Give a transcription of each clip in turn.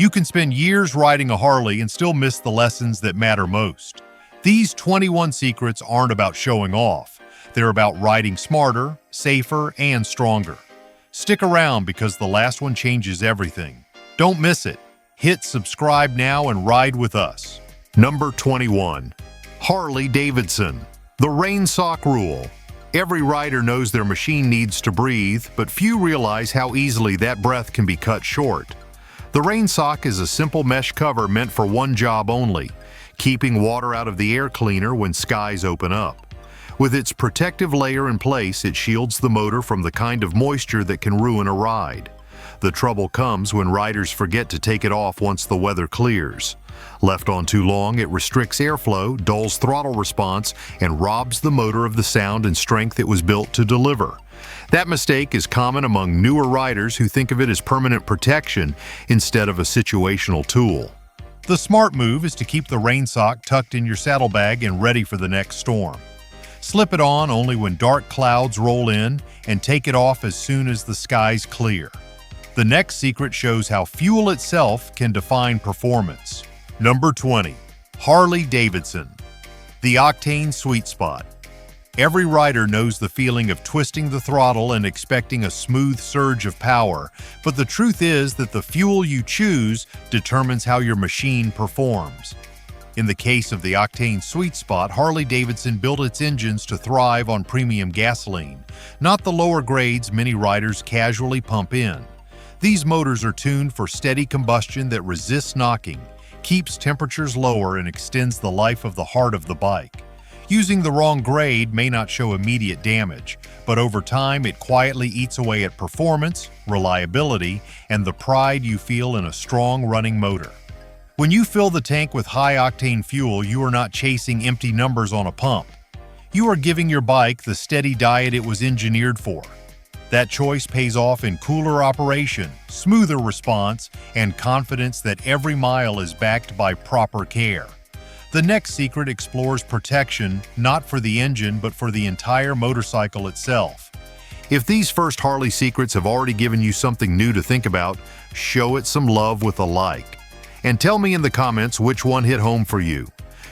You can spend years riding a Harley and still miss the lessons that matter most. These 21 secrets aren't about showing off. They're about riding smarter, safer, and stronger. Stick around because the last one changes everything. Don't miss it. Hit subscribe now and ride with us. Number 21. Harley Davidson. The rain sock rule. Every rider knows their machine needs to breathe, but few realize how easily that breath can be cut short. The rain sock is a simple mesh cover meant for one job only, keeping water out of the air cleaner when skies open up. With its protective layer in place, it shields the motor from the kind of moisture that can ruin a ride. The trouble comes when riders forget to take it off once the weather clears. Left on too long, it restricts airflow, dulls throttle response, and robs the motor of the sound and strength it was built to deliver. That mistake is common among newer riders who think of it as permanent protection instead of a situational tool. The smart move is to keep the rain sock tucked in your saddlebag and ready for the next storm. Slip it on only when dark clouds roll in and take it off as soon as the skies clear. The next secret shows how fuel itself can define performance. Number 20. Harley Davidson. The octane sweet spot. Every rider knows the feeling of twisting the throttle and expecting a smooth surge of power, but the truth is that the fuel you choose determines how your machine performs. In the case of the octane sweet spot, Harley Davidson built its engines to thrive on premium gasoline, not the lower grades many riders casually pump in. These motors are tuned for steady combustion that resists knocking, keeps temperatures lower, and extends the life of the heart of the bike. Using the wrong grade may not show immediate damage, but over time it quietly eats away at performance, reliability, and the pride you feel in a strong running motor. When you fill the tank with high-octane fuel, you are not chasing empty numbers on a pump. You are giving your bike the steady diet it was engineered for. That choice pays off in cooler operation, smoother response, and confidence that every mile is backed by proper care. The next secret explores protection, not for the engine, but for the entire motorcycle itself. If these first Harley secrets have already given you something new to think about, show it some love with a like. And tell me in the comments which one hit home for you.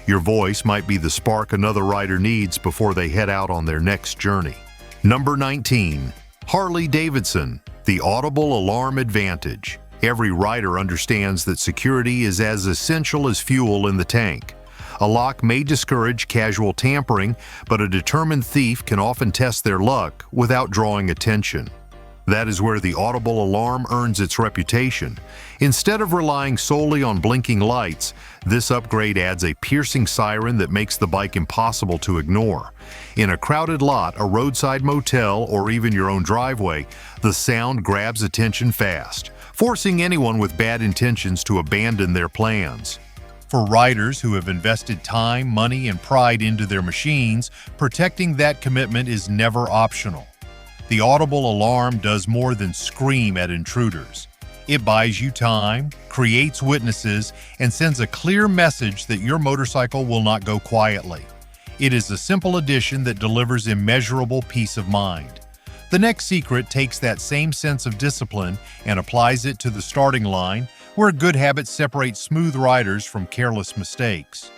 Your voice might be the spark another rider needs before they head out on their next journey. Number 19. Harley Davidson, the audible alarm advantage. Every rider understands that security is as essential as fuel in the tank. A lock may discourage casual tampering, but a determined thief can often test their luck without drawing attention. That is where the audible alarm earns its reputation. Instead of relying solely on blinking lights, this upgrade adds a piercing siren that makes the bike impossible to ignore. In a crowded lot, a roadside motel, or even your own driveway, the sound grabs attention fast, forcing anyone with bad intentions to abandon their plans. For riders who have invested time, money, and pride into their machines, protecting that commitment is never optional. The audible alarm does more than scream at intruders. It buys you time, creates witnesses, and sends a clear message that your motorcycle will not go quietly. It is a simple addition that delivers immeasurable peace of mind. The next secret takes that same sense of discipline and applies it to the starting line, where good habits separate smooth riders from careless mistakes.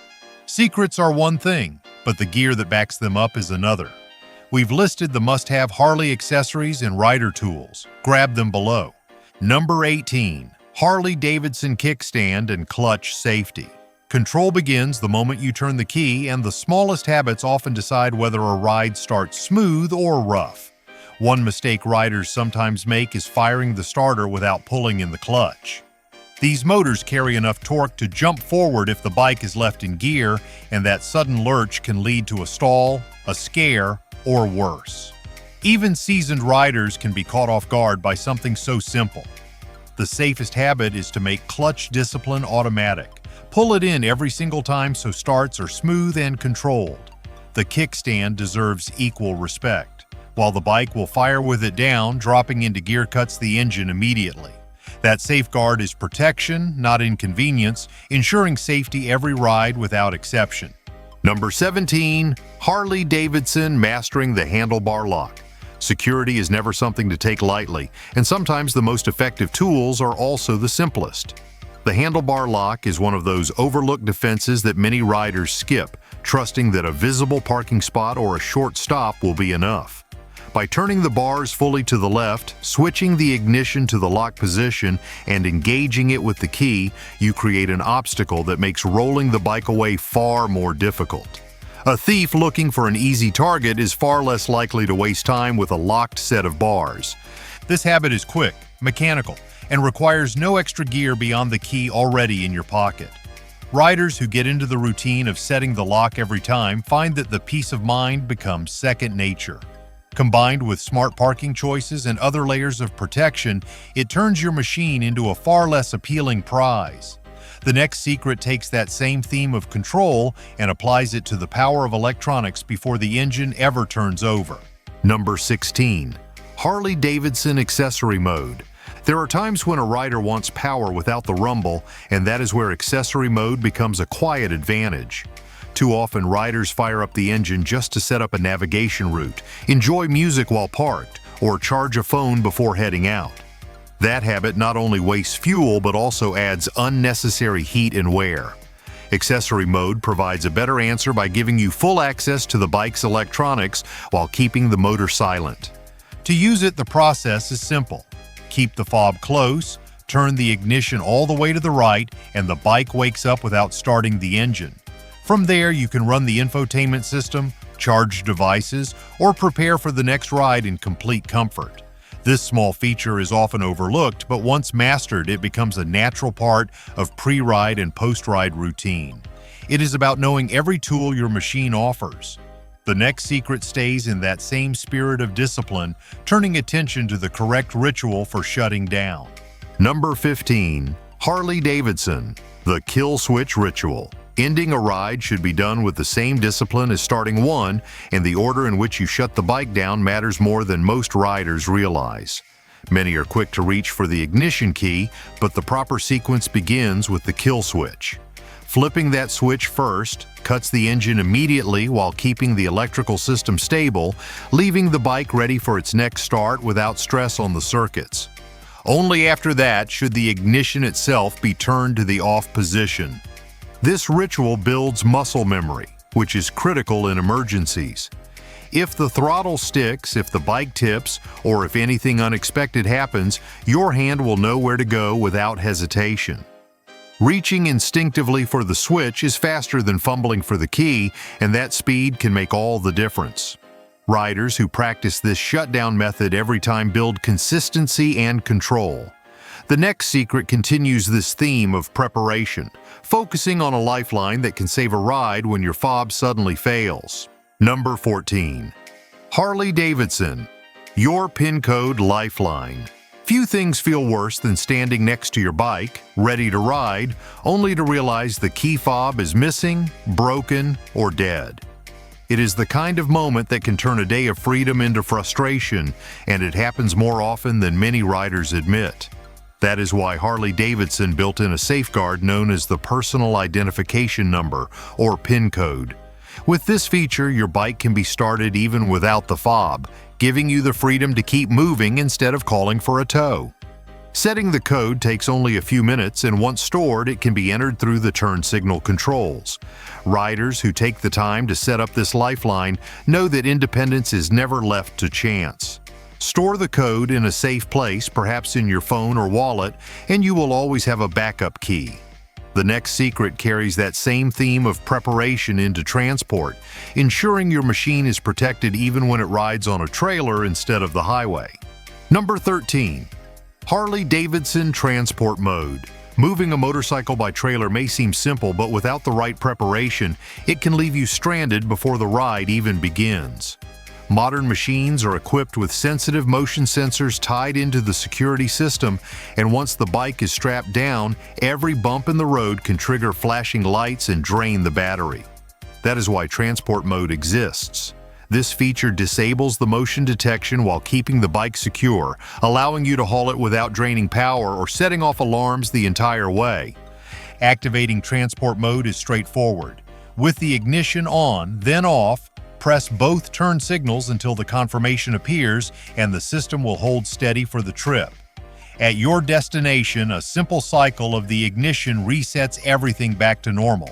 Secrets are one thing, but the gear that backs them up is another. We've listed the must-have Harley accessories and rider tools. Grab them below. Number 18. Harley Davidson kickstand and clutch safety. Control begins the moment you turn the key, and the smallest habits often decide whether a ride starts smooth or rough. One mistake riders sometimes make is firing the starter without pulling in the clutch. These motors carry enough torque to jump forward if the bike is left in gear, and that sudden lurch can lead to a stall, a scare, or worse. Even seasoned riders can be caught off guard by something so simple. The safest habit is to make clutch discipline automatic. Pull it in every single time so starts are smooth and controlled. The kickstand deserves equal respect. While the bike will fire with it down, dropping into gear cuts the engine immediately. That safeguard is protection, not inconvenience, ensuring safety every ride without exception. Number 17. Harley Davidson mastering the handlebar lock. Security is never something to take lightly, and sometimes the most effective tools are also the simplest. The handlebar lock is one of those overlooked defenses that many riders skip, trusting that a visible parking spot or a short stop will be enough. By turning the bars fully to the left, switching the ignition to the lock position, and engaging it with the key, you create an obstacle that makes rolling the bike away far more difficult. A thief looking for an easy target is far less likely to waste time with a locked set of bars. This habit is quick, mechanical, and requires no extra gear beyond the key already in your pocket. Riders who get into the routine of setting the lock every time find that the peace of mind becomes second nature. Combined with smart parking choices and other layers of protection, it turns your machine into a far less appealing prize. The next secret takes that same theme of control and applies it to the power of electronics before the engine ever turns over. Number 16. Harley-Davidson accessory mode. There are times when a rider wants power without the rumble, and that is where accessory mode becomes a quiet advantage. Too often, riders fire up the engine just to set up a navigation route, enjoy music while parked, or charge a phone before heading out. That habit not only wastes fuel but also adds unnecessary heat and wear. Accessory mode provides a better answer by giving you full access to the bike's electronics while keeping the motor silent. To use it, the process is simple. Keep the fob close, turn the ignition all the way to the right, and the bike wakes up without starting the engine. From there, you can run the infotainment system, charge devices, or prepare for the next ride in complete comfort. This small feature is often overlooked, but once mastered, it becomes a natural part of pre-ride and post-ride routine. It is about knowing every tool your machine offers. The next secret stays in that same spirit of discipline, turning attention to the correct ritual for shutting down. Number 15. Harley-Davidson, the kill switch ritual. Ending a ride should be done with the same discipline as starting one, and the order in which you shut the bike down matters more than most riders realize. Many are quick to reach for the ignition key, but the proper sequence begins with the kill switch. Flipping that switch first cuts the engine immediately while keeping the electrical system stable, leaving the bike ready for its next start without stress on the circuits. Only after that should the ignition itself be turned to the off position. This ritual builds muscle memory, which is critical in emergencies. If the throttle sticks, if the bike tips, or if anything unexpected happens, your hand will know where to go without hesitation. Reaching instinctively for the switch is faster than fumbling for the key, and that speed can make all the difference. Riders who practice this shutdown method every time build consistency and control. The next secret continues this theme of preparation, focusing on a lifeline that can save a ride when your fob suddenly fails. Number 14. Harley-Davidson, your PIN code lifeline. Few things feel worse than standing next to your bike, ready to ride, only to realize the key fob is missing, broken, or dead. It is the kind of moment that can turn a day of freedom into frustration, and it happens more often than many riders admit. That is why Harley-Davidson built in a safeguard known as the Personal Identification Number, or PIN code. With this feature, your bike can be started even without the fob, giving you the freedom to keep moving instead of calling for a tow. Setting the code takes only a few minutes, and once stored, it can be entered through the turn signal controls. Riders who take the time to set up this lifeline know that independence is never left to chance. Store the code in a safe place, perhaps in your phone or wallet, and you will always have a backup key. The next secret carries that same theme of preparation into transport, ensuring your machine is protected even when it rides on a trailer instead of the highway. Number 13. Harley-Davidson transport mode. Moving a motorcycle by trailer may seem simple, but without the right preparation, it can leave you stranded before the ride even begins. Modern machines are equipped with sensitive motion sensors tied into the security system, and once the bike is strapped down, every bump in the road can trigger flashing lights and drain the battery. That is why transport mode exists. This feature disables the motion detection while keeping the bike secure, allowing you to haul it without draining power or setting off alarms the entire way. Activating transport mode is straightforward. With the ignition on, then off, press both turn signals until the confirmation appears, and the system will hold steady for the trip. At your destination, a simple cycle of the ignition resets everything back to normal.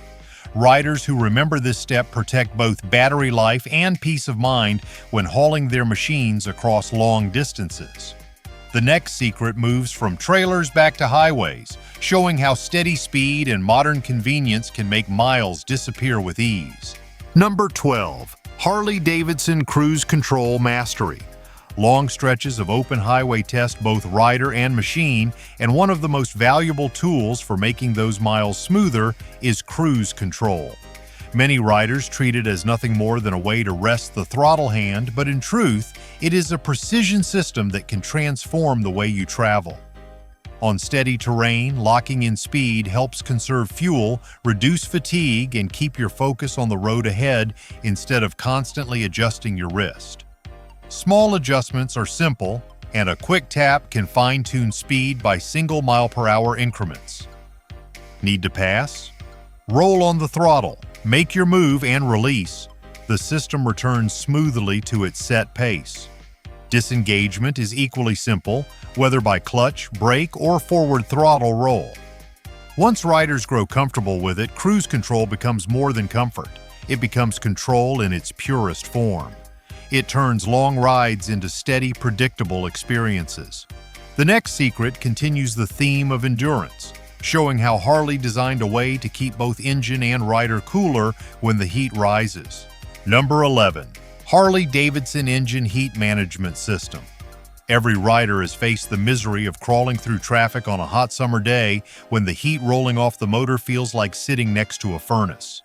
Riders who remember this step protect both battery life and peace of mind when hauling their machines across long distances. The next secret moves from trailers back to highways, showing how steady speed and modern convenience can make miles disappear with ease. Number 12. Harley-Davidson Cruise Control Mastery. Long stretches of open highway test both rider and machine, and one of the most valuable tools for making those miles smoother is cruise control. Many riders treat it as nothing more than a way to rest the throttle hand, but in truth, it is a precision system that can transform the way you travel. On steady terrain, locking in speed helps conserve fuel, reduce fatigue, and keep your focus on the road ahead instead of constantly adjusting your wrist. Small adjustments are simple, and a quick tap can fine-tune speed by single mile-per-hour increments. Need to pass? Roll on the throttle, make your move and release. The system returns smoothly to its set pace. Disengagement is equally simple, whether by clutch, brake, or forward throttle roll. Once riders grow comfortable with it, cruise control becomes more than comfort. It becomes control in its purest form. It turns long rides into steady, predictable experiences. The next secret continues the theme of endurance, showing how Harley designed a way to keep both engine and rider cooler when the heat rises. Number 11. Harley-Davidson Engine Heat Management System. Every rider has faced the misery of crawling through traffic on a hot summer day when the heat rolling off the motor feels like sitting next to a furnace.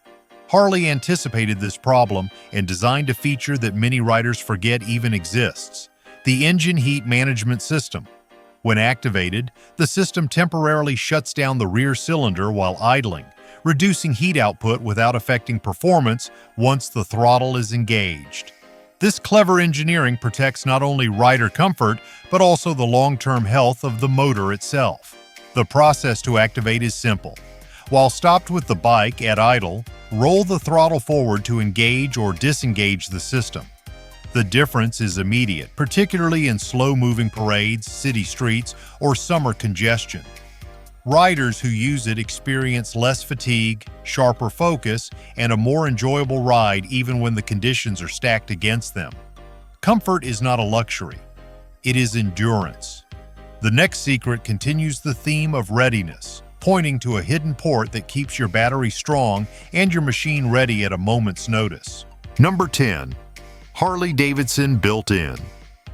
Harley anticipated this problem and designed a feature that many riders forget even exists: the Engine Heat Management System. When activated, the system temporarily shuts down the rear cylinder while idling, reducing heat output without affecting performance once the throttle is engaged. This clever engineering protects not only rider comfort, but also the long-term health of the motor itself. The process to activate is simple. While stopped with the bike at idle, roll the throttle forward to engage or disengage the system. The difference is immediate, particularly in slow-moving parades, city streets, or summer congestion. Riders who use it experience less fatigue, sharper focus, and a more enjoyable ride even when the conditions are stacked against them. Comfort is not a luxury. It is endurance. The next secret continues the theme of readiness, pointing to a hidden port that keeps your battery strong and your machine ready at a moment's notice. Number 10. Harley-Davidson Built-In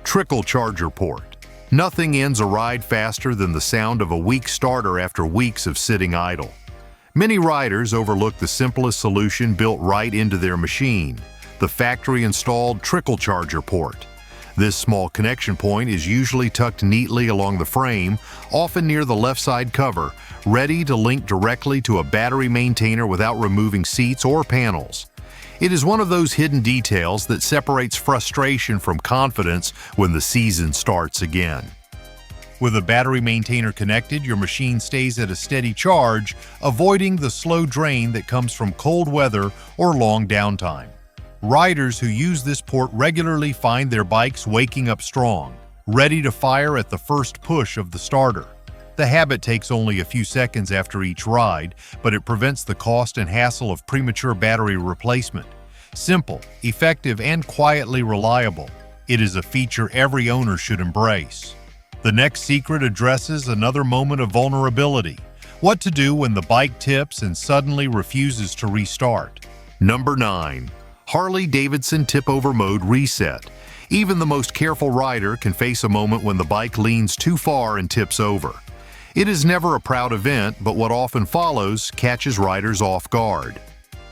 Trickle Charger Port. Nothing ends a ride faster than the sound of a weak starter after weeks of sitting idle. Many riders overlook the simplest solution built right into their machine: the factory-installed trickle charger port. This small connection point is usually tucked neatly along the frame, often near the left side cover, ready to link directly to a battery maintainer without removing seats or panels. It is one of those hidden details that separates frustration from confidence when the season starts again. With a battery maintainer connected, your machine stays at a steady charge, avoiding the slow drain that comes from cold weather or long downtime. Riders who use this port regularly find their bikes waking up strong, ready to fire at the first push of the starter. The habit takes only a few seconds after each ride, but it prevents the cost and hassle of premature battery replacement. Simple, effective, and quietly reliable, it is a feature every owner should embrace. The next secret addresses another moment of vulnerability: what to do when the bike tips and suddenly refuses to restart. Number 9. Harley-Davidson Tip-Over Mode Reset. Even the most careful rider can face a moment when the bike leans too far and tips over. It is never a proud event, but what often follows catches riders off guard.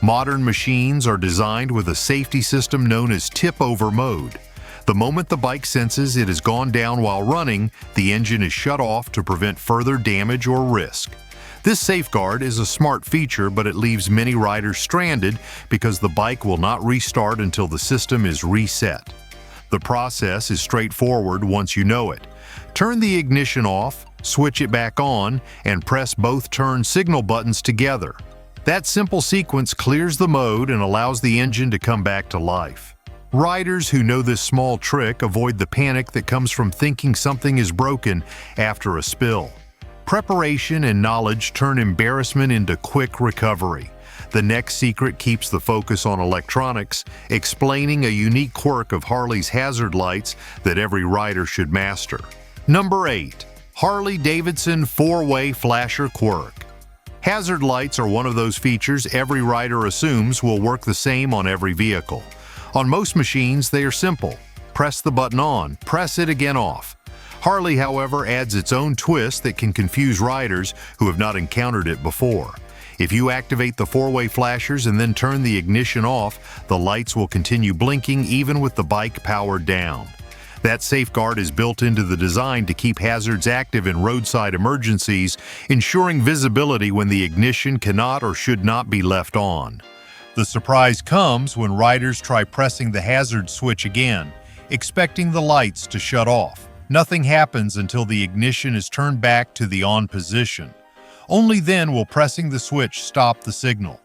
Modern machines are designed with a safety system known as tip-over mode. The moment the bike senses it has gone down while running, the engine is shut off to prevent further damage or risk. This safeguard is a smart feature, but it leaves many riders stranded because the bike will not restart until the system is reset. The process is straightforward once you know it. Turn the ignition off, switch it back on, and press both turn signal buttons together. That simple sequence clears the mode and allows the engine to come back to life. Riders who know this small trick avoid the panic that comes from thinking something is broken after a spill. Preparation and knowledge turn embarrassment into quick recovery. The next secret keeps the focus on electronics, explaining a unique quirk of Harley's hazard lights that every rider should master. Number 8. Harley-Davidson four-way flasher quirk. Hazard lights are one of those features every rider assumes will work the same on every vehicle. On most machines, they are simple. Press the button on, press it again off. Harley, however, adds its own twist that can confuse riders who have not encountered it before. If you activate the four-way flashers and then turn the ignition off, the lights will continue blinking even with the bike powered down. That safeguard is built into the design to keep hazards active in roadside emergencies, ensuring visibility when the ignition cannot or should not be left on. The surprise comes when riders try pressing the hazard switch again, expecting the lights to shut off. Nothing happens until the ignition is turned back to the on position. Only then will pressing the switch stop the signal.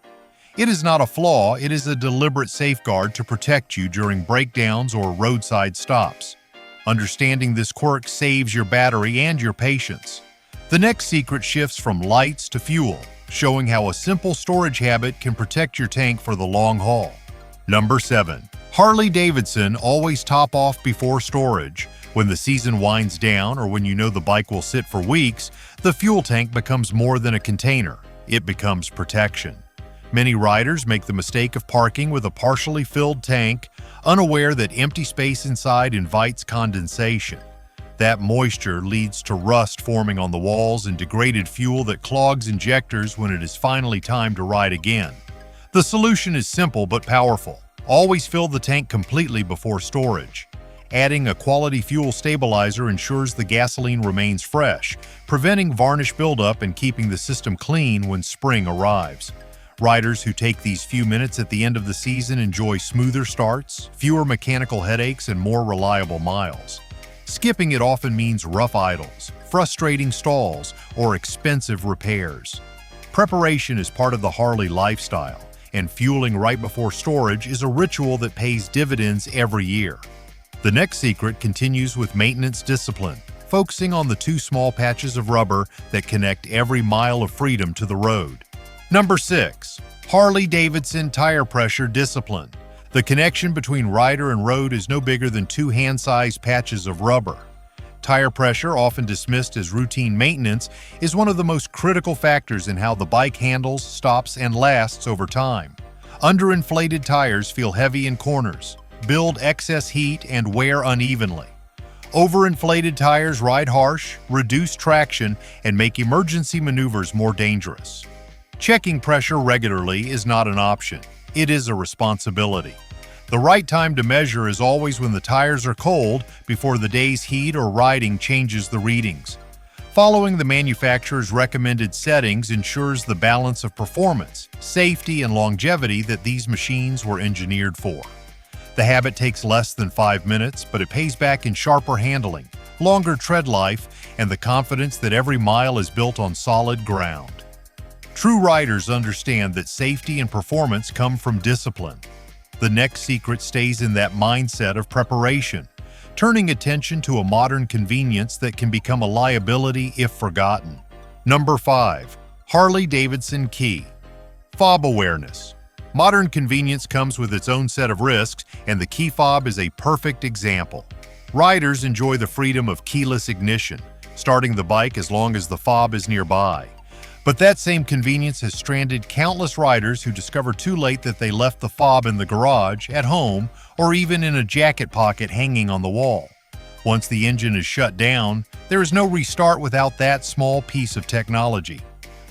It is not a flaw, it is a deliberate safeguard to protect you during breakdowns or roadside stops. Understanding this quirk saves your battery and your patience. The next secret shifts from lights to fuel, showing how a simple storage habit can protect your tank for the long haul. Number 7. Harley-Davidson always top off before storage. When the season winds down or when you know the bike will sit for weeks, the fuel tank becomes more than a container. It becomes protection. Many riders make the mistake of parking with a partially filled tank, unaware that empty space inside invites condensation. That moisture leads to rust forming on the walls and degraded fuel that clogs injectors when it is finally time to ride again. The solution is simple but powerful. Always fill the tank completely before storage. Adding a quality fuel stabilizer ensures the gasoline remains fresh, preventing varnish buildup and keeping the system clean when spring arrives. Riders who take these few minutes at the end of the season enjoy smoother starts, fewer mechanical headaches, and more reliable miles. Skipping it often means rough idles, frustrating stalls, or expensive repairs. Preparation is part of the Harley lifestyle, and fueling right before storage is a ritual that pays dividends every year. The next secret continues with maintenance discipline, focusing on the 2 small patches of rubber that connect every mile of freedom to the road. Number 6. Harley-Davidson tire pressure discipline. The connection between rider and road is no bigger than 2 hand-sized patches of rubber. Tire pressure, often dismissed as routine maintenance, is one of the most critical factors in how the bike handles, stops, and lasts over time. Underinflated tires feel heavy in corners, build excess heat, and wear unevenly. Overinflated tires ride harsh, reduce traction, and make emergency maneuvers more dangerous. Checking pressure regularly is not an option. It is a responsibility. The right time to measure is always when the tires are cold, before the day's heat or riding changes the readings. Following the manufacturer's recommended settings ensures the balance of performance, safety, and longevity that these machines were engineered for. The habit takes less than 5 minutes, but it pays back in sharper handling, longer tread life, and the confidence that every mile is built on solid ground. True riders understand that safety and performance come from discipline. The next secret stays in that mindset of preparation, turning attention to a modern convenience that can become a liability if forgotten. Number 5. Harley-Davidson key. Fob awareness. Modern convenience comes with its own set of risks, and the key fob is a perfect example. Riders enjoy the freedom of keyless ignition, starting the bike as long as the fob is nearby. But that same convenience has stranded countless riders who discover too late that they left the fob in the garage, at home, or even in a jacket pocket hanging on the wall. Once the engine is shut down, there is no restart without that small piece of technology.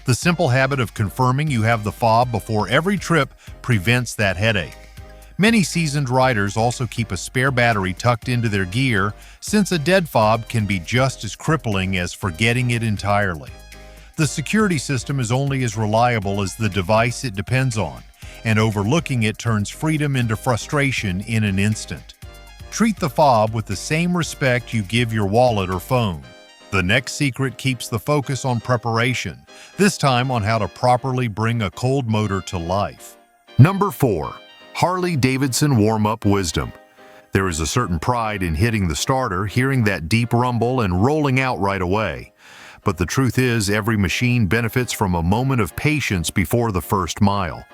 The simple habit of confirming you have the fob before every trip prevents that headache. Many seasoned riders also keep a spare battery tucked into their gear, since a dead fob can be just as crippling as forgetting it entirely. The security system is only as reliable as the device it depends on, and overlooking it turns freedom into frustration in an instant. Treat the fob with the same respect you give your wallet or phone. The next secret keeps the focus on preparation, this time on how to properly bring a cold motor to life. Number 4. Harley-Davidson warm-up wisdom. There is a certain pride in hitting the starter, hearing that deep rumble, and rolling out right away. But the truth is, every machine benefits from a moment of patience before the first mile.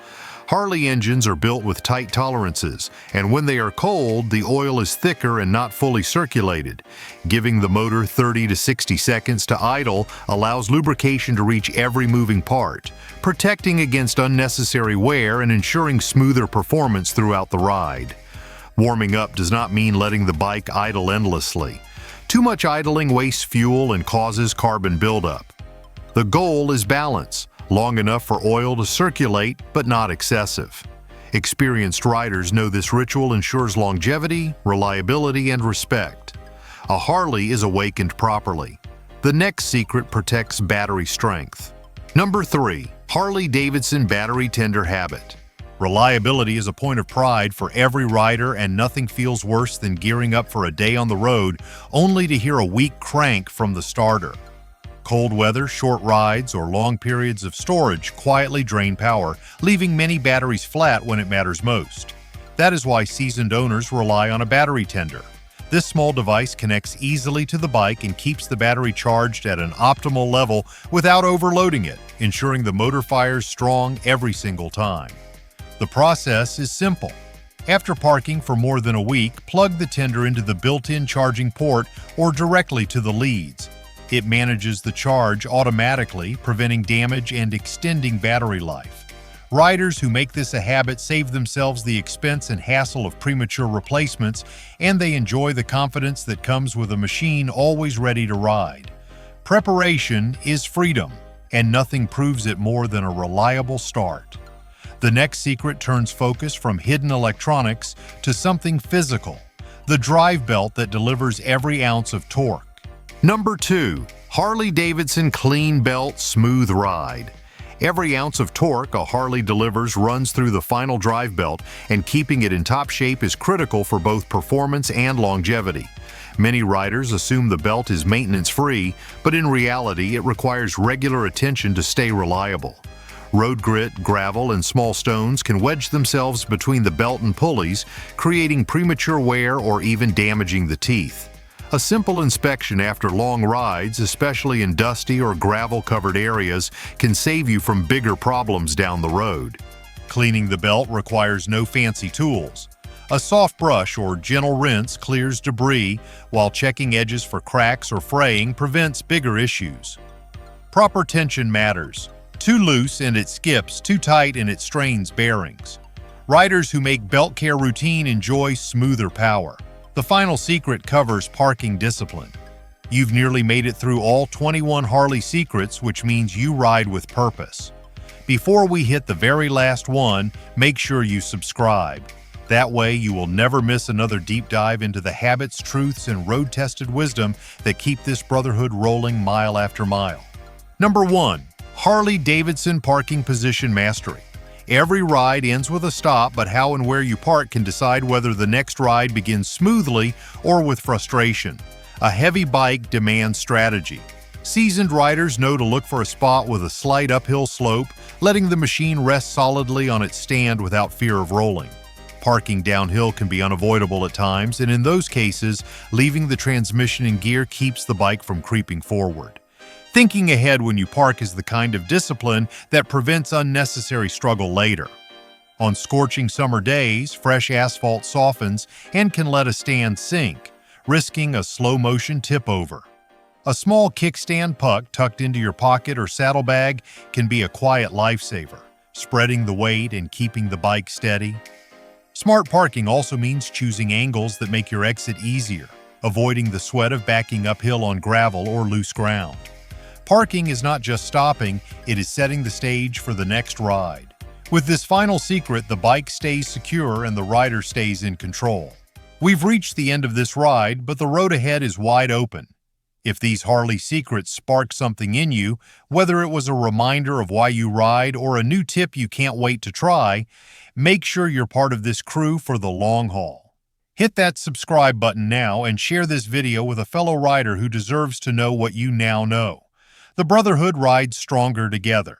Harley engines are built with tight tolerances, and when they are cold, the oil is thicker and not fully circulated. Giving the motor 30 to 60 seconds to idle allows lubrication to reach every moving part, protecting against unnecessary wear and ensuring smoother performance throughout the ride. Warming up does not mean letting the bike idle endlessly. Too much idling wastes fuel and causes carbon buildup. The goal is balance. Long enough for oil to circulate, but not excessive. Experienced riders know this ritual ensures longevity, reliability, and respect. A Harley is awakened properly. The next secret protects battery strength. Number 3. Harley-Davidson battery tender habit. Reliability is a point of pride for every rider, and nothing feels worse than gearing up for a day on the road only to hear a weak crank from the starter. Cold weather, short rides, or long periods of storage quietly drain power, leaving many batteries flat when it matters most. That is why seasoned owners rely on a battery tender. This small device connects easily to the bike and keeps the battery charged at an optimal level without overloading it, ensuring the motor fires strong every single time. The process is simple. After parking for more than a week, plug the tender into the built-in charging port or directly to the leads. It manages the charge automatically, preventing damage and extending battery life. Riders who make this a habit save themselves the expense and hassle of premature replacements, and they enjoy the confidence that comes with a machine always ready to ride. Preparation is freedom, and nothing proves it more than a reliable start. The next secret turns focus from hidden electronics to something physical, the drive belt that delivers every ounce of torque. Number 2. Harley-Davidson Clean Belt Smooth Ride. Every ounce of torque a Harley delivers runs through the final drive belt, and keeping it in top shape is critical for both performance and longevity. Many riders assume the belt is maintenance-free, but in reality it requires regular attention to stay reliable. Road grit, gravel, and small stones can wedge themselves between the belt and pulleys, creating premature wear or even damaging the teeth. A simple inspection after long rides, especially in dusty or gravel-covered areas, can save you from bigger problems down the road. Cleaning the belt requires no fancy tools. A soft brush or gentle rinse clears debris, while checking edges for cracks or fraying prevents bigger issues. Proper tension matters. Too loose and it skips, too tight and it strains bearings. Riders who make belt care routine enjoy smoother power. The final secret covers parking discipline. You've nearly made it through all 21 Harley secrets, which means you ride with purpose. Before we hit the very last one, make sure you subscribe. That way you will never miss another deep dive into the habits, truths, and road-tested wisdom that keep this brotherhood rolling mile after mile. Number 1. Harley-Davidson Parking Position Mastery. Every ride ends with a stop, but how and where you park can decide whether the next ride begins smoothly or with frustration. A heavy bike demands strategy. Seasoned riders know to look for a spot with a slight uphill slope, letting the machine rest solidly on its stand without fear of rolling. Parking downhill can be unavoidable at times, and in those cases, leaving the transmission in gear keeps the bike from creeping forward. Thinking ahead when you park is the kind of discipline that prevents unnecessary struggle later. On scorching summer days, fresh asphalt softens and can let a stand sink, risking a slow-motion tip-over. A small kickstand puck tucked into your pocket or saddlebag can be a quiet lifesaver, spreading the weight and keeping the bike steady. Smart parking also means choosing angles that make your exit easier, avoiding the sweat of backing uphill on gravel or loose ground. Parking is not just stopping, it is setting the stage for the next ride. With this final secret, the bike stays secure and the rider stays in control. We've reached the end of this ride, but the road ahead is wide open. If these Harley secrets spark something in you, whether it was a reminder of why you ride or a new tip you can't wait to try, make sure you're part of this crew for the long haul. Hit that subscribe button now and share this video with a fellow rider who deserves to know what you now know. The Brotherhood rides stronger together.